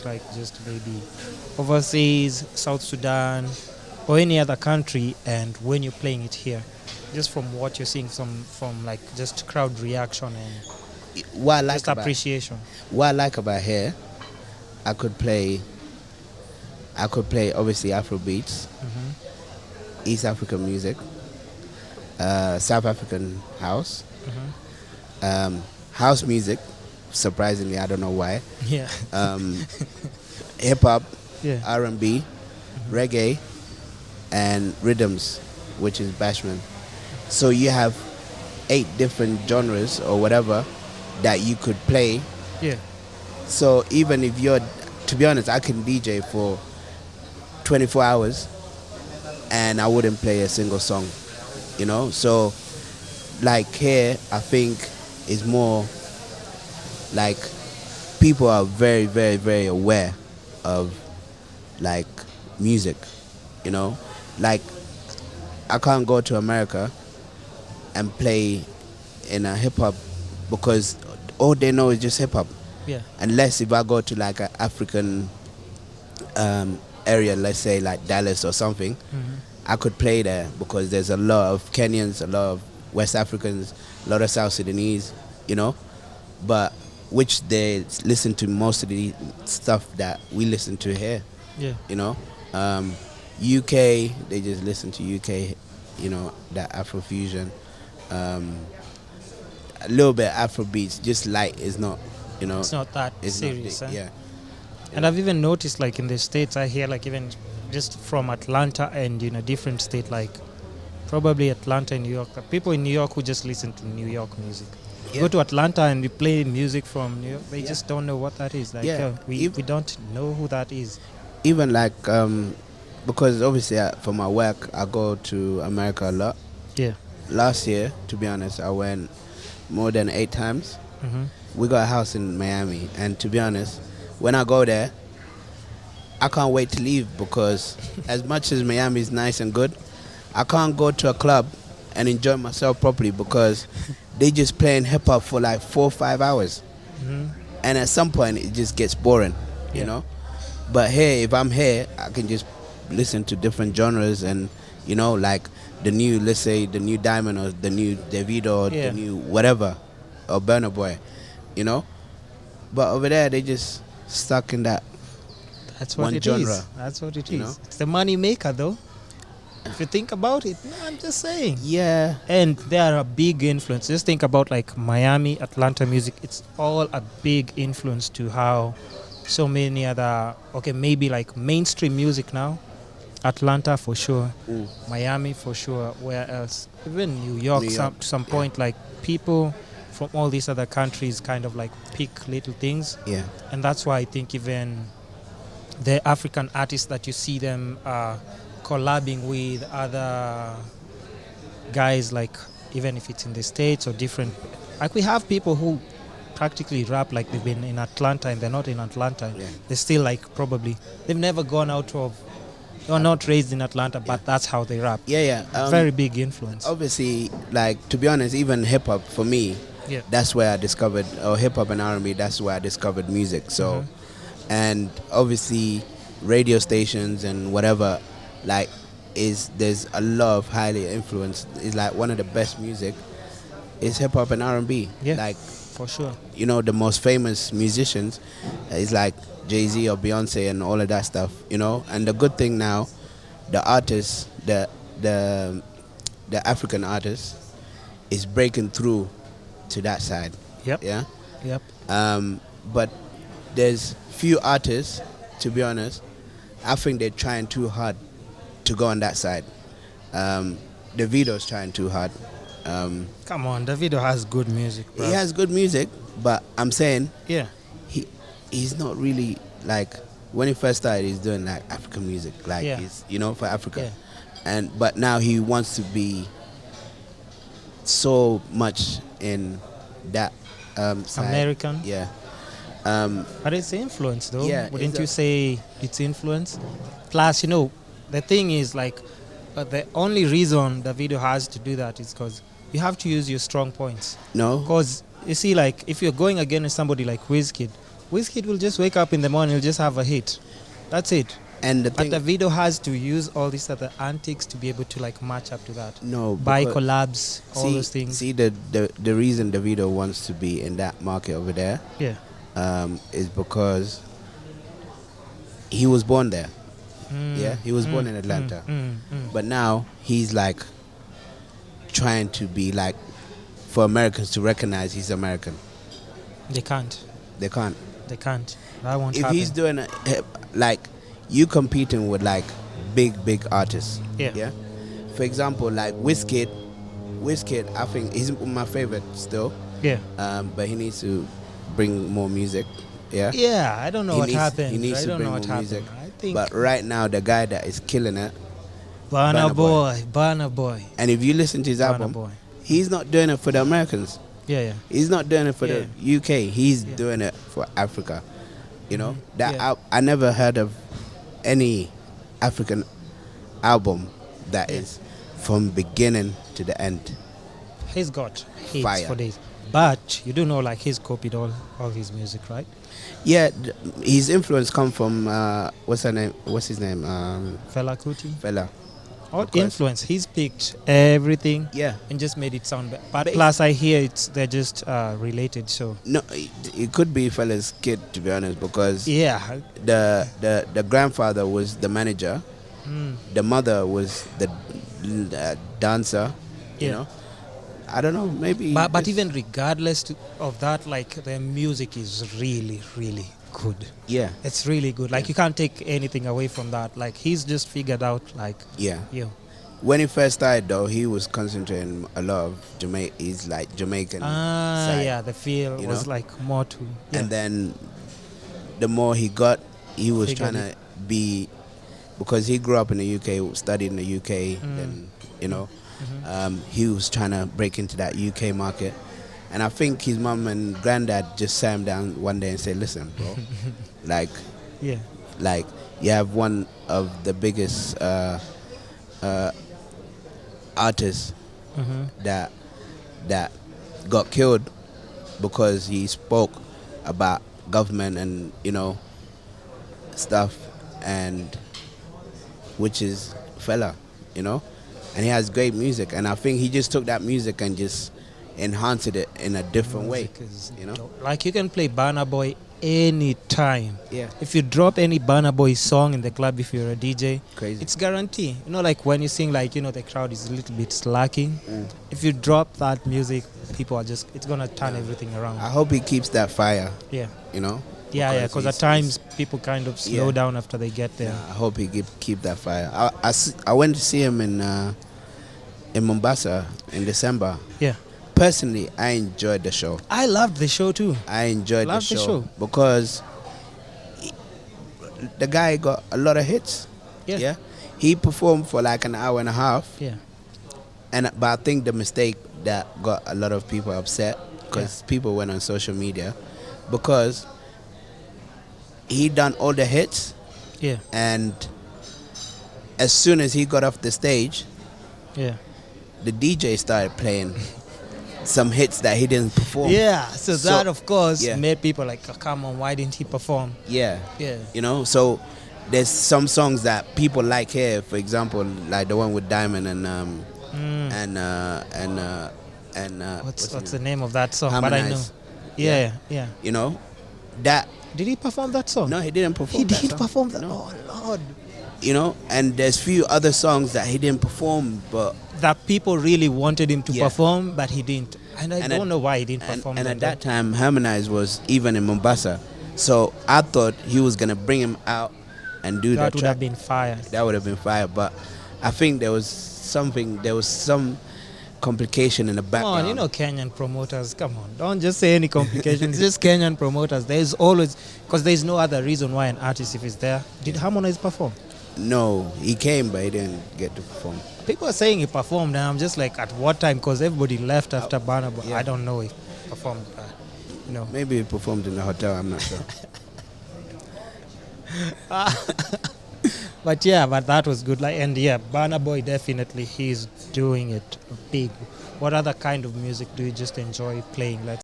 like just maybe overseas, South Sudan, or any other country, and when you're playing it here, just from what you're seeing from like just crowd reaction and What I like just about appreciation. what I like about here, I could play. I could play obviously Afro beats, East African music, South African house, house music. Surprisingly, I don't know why. Yeah. Hip hop, Yeah. R&B, reggae, and rhythms, which is bashment. So you have 8 different genres or whatever that you could play. Yeah. So even if you're, to be honest, I can DJ for 24 hours and I wouldn't play a single song, you know? So like here, I think is more like people are very, very, very aware of like music, you know? Like I can't go to America and play in a hip hop because all they know is just hip hop. Yeah. Unless if I go to like an African area, let's say like Dallas or something, I could play there because there's a lot of Kenyans, a lot of West Africans, a lot of South Sudanese, you know, but which they listen to most of the stuff that we listen to here, Yeah. you know. UK, they just listen to UK, you know, that Afrofusion. A little bit Afro beats, just light. Is not, you know. It's not that It's serious. not, Huh? yeah. And I've even noticed, like in the States, I hear like even just from Atlanta and in a different state, like probably Atlanta and New York, people in New York who just listen to New York music. Yeah. Go to Atlanta and we play music from New York, they just don't know what that is. Like, Yeah. we don't know who that is. Even like because obviously for my work I go to America a lot. Yeah. Last year, to be honest, I went more than 8 times. We got a house in Miami, and to be honest, when I go there, I can't wait to leave because as much as Miami is nice and good, I can't go to a club and enjoy myself properly because they just playing hip hop for like 4 or 5 hours, and at some point it just gets boring, you Yeah. know. But here, if I'm here, I can just listen to different genres and, you know, like the new, let's say the new Diamond or the new Davido or Yeah. the new whatever, or Burna Boy, you know. But over there, they just stuck in that. That's what One it is. genre, That's what it you is. know? It's the money maker, though. If you think about it, no, I'm just saying. Yeah. And they are a big influence. Just think about like Miami, Atlanta music. It's all a big influence to how so many other, okay, maybe like mainstream music now. Atlanta for sure, Miami for sure. Where else? Even New York, New York, to some point, like people from all these other countries kind of like pick little things. Yeah. And that's why I think even the African artists that you see them collabing with other guys, like even if it's in the States or different, like we have people who practically rap like they've been in Atlanta and they're not in Atlanta. Yeah. They're still like probably, they've never gone out of, they were not raised in Atlanta, but that's how they rap. Yeah. Very big influence. Obviously, like, to be honest, even hip hop for me, Yeah. that's where I discovered, or hip hop and R&B, that's where I discovered music. So, and obviously, radio stations and whatever, like, there's a lot of highly influenced. Is like one of the best music is hip hop and R&B. Yeah. Like, For sure. you know, the most famous musicians is like Jay-Z or Beyonce and all of that stuff, you know. And the good thing now, the artists, the African artists, is breaking through to that side. Yep. Yeah. Yep. But there's few artists, to be honest, I think they're trying too hard to go on that side. Davido's trying too hard. Come on, Davido has good music, bro. He has good music, but I'm saying Yeah. he's not really like, when he first started, he's doing like African music, like Yeah. he's, you know, for Africa. Yeah. But now he wants to be so much in that side. American. Yeah. But it's influence, though. Yeah, Wouldn't it's you say it's influence? Plus, you know, the thing is like, the only reason the video has to do that is because you have to use your strong points. No. Because you see, like, if you're going against somebody like Wizkid, Wizkid will just wake up in the morning, he'll just have a hit. That's it. And the But thing, the video has to use all these other antics to be able to like match up to that. no, Buy because- collabs, all those things. See, the reason Davido wants to be in that market over there Yeah. is because he was born there. Mm, Yeah, he was born in Atlanta. mm. But now he's like trying to be like for Americans to recognize he's American. They can't. They can't. They can't. That won't If happen. he's doing like you competing with like big artists. Yeah. Yeah. For example, like Wizkid, I think he's my favorite still. Yeah. But he needs to bring more music. Yeah. Yeah, I don't know He what needs- happened. he needs I to don't bring know what more happened. music. I think But right now, the guy that is killing it, Burna Burna Boy, Burna Boy, and if you listen to his Burna album, Boy. he's not doing it for the Americans. Yeah. He's not doing it for Yeah. the UK. He's Yeah. doing it for Africa. You know that Yeah. I never heard of any African album that Yeah. is from beginning to the end. He's got hits Fire. for days. But you do know like he's copied all his music, right? Yeah, his influence come from what's her name? What's his name? Fela Kuti. Fella. All Of course. influence. He's picked everything Yeah. and just made it sound better. But But plus I hear they're just related, so No, it could be Fella's kid to be honest, because yeah. the grandfather was the manager, Mm. the mother was the dancer. You Yeah. know, I don't know. Maybe. But it's- even regardless of that, like their music is really, really good. yeah, It's really good. Like you can't take anything away from that. Like he's just figured out like yeah. When When he first started, though, he was concentrating a lot of Jamaica. He's like Jamaican. side. yeah, the feel you was know? like more to And then the more he got, he was Figured trying to be, because he grew up in the UK, studied in the UK, Mm. then, you know, Mhm. he was trying to break into that UK market. And I think his mum and granddad just sat him down one day and said, listen, bro, yeah. like you have one of the biggest artists Mhm. that got killed because he spoke about government and, you know, stuff, and which is Fella, you know, and he has great music, and I think he just took that music and just enhanced it in a different way, Music is you know. dope. Like you can play Burna Boy anytime. Yeah, If you drop any Burna Boy song in the club, if you're a DJ, crazy. it's guarantee. You know, like when you sing, like, you know, the crowd is a little bit slacking. Mm. If you drop that music, people are just, it's gonna turn Yeah. everything around. I hope he keeps that fire, Yeah, you know. yeah, because at he's- times people kind of slow Yeah. down after they get there. Yeah, I hope he keep that fire. I went to see him in Mombasa in December. Yeah. Personally, I enjoyed the show. I loved the show too. I enjoyed Loved the the show, show. because the guy got a lot of hits. Yeah. He performed for like an hour and a half, Yeah. but I think the mistake that got a lot of people upset, because people went on social media, because he done all the hits, Yeah. and as soon as he got off the stage, Yeah. the DJ started playing some hits that he didn't perform. Yeah. So that, of course, yeah. made people like, oh, come on, why didn't he perform? Yeah. Yeah. You know, so there's some songs that people like here, for example, like the one with Diamond and What's the name of that song? But I know. Harmonize. Yeah. Yeah. You know, that Did he perform that song? no, he didn't perform. He that did song. perform that. No. Oh Lord. You know, and there's few other songs that he didn't perform, but That people really wanted him to Yeah. perform, but he didn't. And I And don't at- know why he didn't and, perform and that. at that time, Harmonize was even in Mombasa, so I thought he was gonna bring him out and do that that would track. have been fire. That would have been fire, but I think there was some complication in the Come background. on, you know Kenyan promoters. Come on, don't just say any complications. Just Kenyan promoters. There's always, because there's no other reason why an artist, if it's there. Did Harmonize perform? No, he came, but he didn't get to perform. People are saying he performed, and I'm just like, at what time? Because everybody left after Burna Boy. yeah. I don't know if he performed. You know. Maybe he performed in the hotel, I'm not sure. But yeah, but that was good. Like, and yeah, Burna Boy definitely he's doing it big. What other kind of music do you just enjoy playing? Let's